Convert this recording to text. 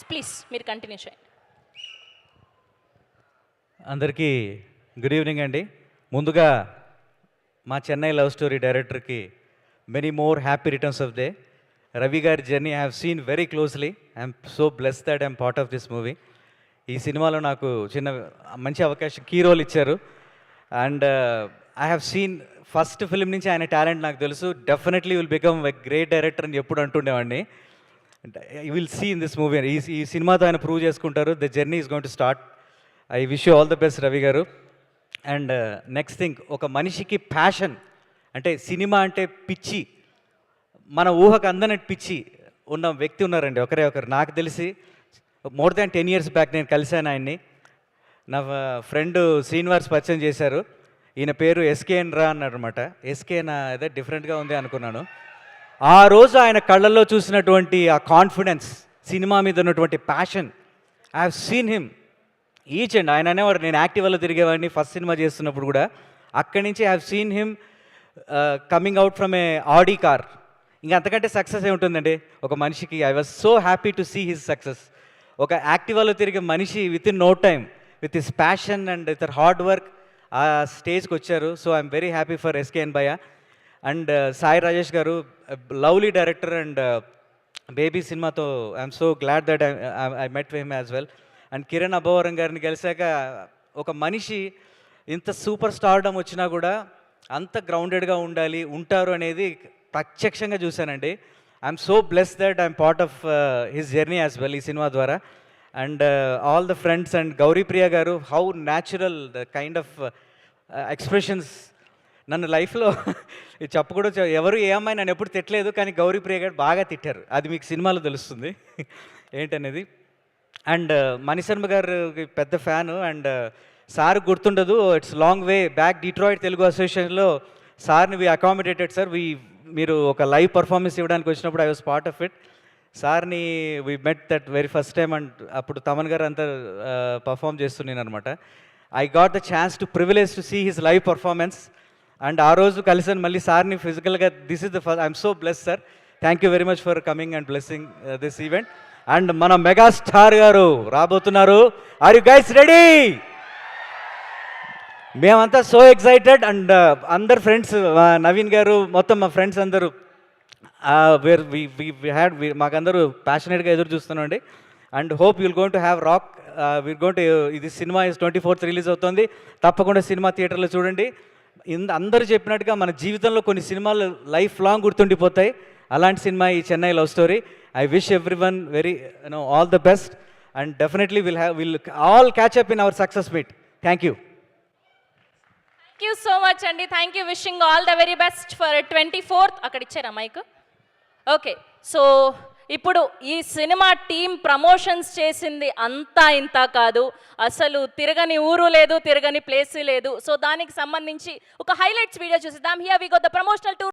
Please మీరు continue చేయండి. అందరికీ గుడ్ ఈవినింగ్ అండి. ముందుగా మా చెన్నై లవ్ స్టోరీ డైరెక్టర్కి many more happy returns of day. Ravi గారి journey I have seen very closely. I'm so bless that I'm part of this movie. ఈ సినిమాలో నాకు చిన్న మంచి అవకాశం, కీ రోల్ ఇచ్చారు. And I have seen first film నుంచి ఆయన టాలెంట్ నాకు తెలుసు. Definitely will become a great director అని ఎప్పుడు అంటుండేవాడిని. You will see in this movie. ఈ సినిమాతో ఆయన ప్రూవ్ చేసుకుంటారు. The journey is going to start. I wish you all the best Ravi garu. And next thing, ఒక మనిషికి ప్యాషన్ అంటే సినిమా అంటే పిచ్చి, మన ఊహకు అందనట్టు పిచ్చి ఉన్న వ్యక్తి ఉన్నారండి, ఒకరే ఒకరు. నాకు తెలిసి మోర్ దాన్ 10 years బ్యాక్ నేను కలిశాను ఆయన్ని. నా ఫ్రెండ్ శ్రీనివాస్ పరిచయం చేశారు. ఈయన పేరు ఎస్కేఎన్ రా అన్నాడు అనమాట. ఎస్కేఎన్ అదే డిఫరెంట్గా ఉంది అనుకున్నాను. ఆ రోజు ఆయన కళ్ళల్లో చూసినటువంటి ఆ కాన్ఫిడెన్స్, సినిమా మీద ఉన్నటువంటి passion, I have seen him each and ఆయన అనేవాడు నేను యాక్టివాలో తిరిగేవాడిని ఫస్ట్ సినిమా చేస్తున్నప్పుడు కూడా. అక్కడి నుంచి I have seen him coming out from a Audi car. ఇంకా అంతకంటే సక్సెస్ ఏముంటుందండి ఒక మనిషికి. I was so happy to see his success. ఒక యాక్టివాలో తిరిగే మనిషి with in no time with his passion and with hard work ఆ స్టేజ్కి వచ్చారు. So I'm very happy for SKN భయ్య. అండ్ సాయి రాజేష్ గారు, లవ్లీ డైరెక్టర్. అండ్ బేబీ సినిమాతో I'm so glad that I met him as well. And Kiran Abbavaram గారిని కలిసాక ఒక మనిషి ఇంత సూపర్ స్టార్డమ్ వచ్చినా కూడా అంత గ్రౌండెడ్గా ఉంటారు అనేది ప్రత్యక్షంగా చూశానండి. I'm so bless that I'm part of his journey as well ఈ సినిమా ద్వారా. And all the friends and Gauripriya garu, how natural the kind of expressions. నన్ను లైఫ్లో ఇది చెప్పకూడదు, ఎవరు ఏ అమ్మాయి నన్ను ఎప్పుడు తిట్టలేదు, కానీ గౌరీప్రియ గారు బాగా తిట్టారు. అది మీకు సినిమాలో తెలుస్తుంది ఏంటనేది. అండ్ మణిశర్మ గారికి పెద్ద ఫ్యాను. అండ్ సార్ గుర్తుండదు, it's long way back Detroit Telugu అసోసియేషన్లో సార్ని వి అకామిడేటెడ్ సార్. మీరు ఒక లైవ్ పర్ఫార్మెన్స్ ఇవ్వడానికి వచ్చినప్పుడు I was part of it. సార్ని we met that very first time. And అప్పుడు తమన్ గారు అంతా పర్ఫామ్ చేస్తున్నాను అనమాట. I got the chance to privilege to see his live performance. And ఆ రోజు కలిసాను మళ్ళీ సార్ని ఫిజికల్గా. This is the first. I'm so bless sir. Thank you very much for coming and blessing this event. And మన megastar garu రాబోతున్నారు. Are you guys ready? మేమంతా so excited. And అందరు ఫ్రెండ్స్, నవీన్ గారు, మొత్తం మా ఫ్రెండ్స్ అందరూ మాకందరూ ప్యాషనేట్గా ఎదురు చూస్తున్నాండి. And hope you'll going to have rock. Will going to, ఇది సినిమా 24th రిలీజ్ అవుతుంది. తప్పకుండా సినిమా థియేటర్లో చూడండి. అందరూ చెప్పినట్టుగా మన జీవితంలో కొన్ని సినిమాలు లైఫ్ లాంగ్ గుర్తుండిపోతాయి. అలాంటి సినిమా ఈ Chennai love story. I wish everyone very all the best. And definitely will all catch up in our success meet. Thank you. Thank you so much అండి. Thank you. Wishing all the very best for 24th. అక్కడ ఇచ్చారా mic? Okay. So ఇప్పుడు ఈ cinema team promotions చేసింది అంతా ఇంత కాదు, అసలు తిరగని ఊరు లేదు, తిరగని ప్లేస్ లేదు. సో దానికి సంబంధించి ఒక హైలైట్స్ వీడియో చూసిద్దాం. Here we go the promotional tour.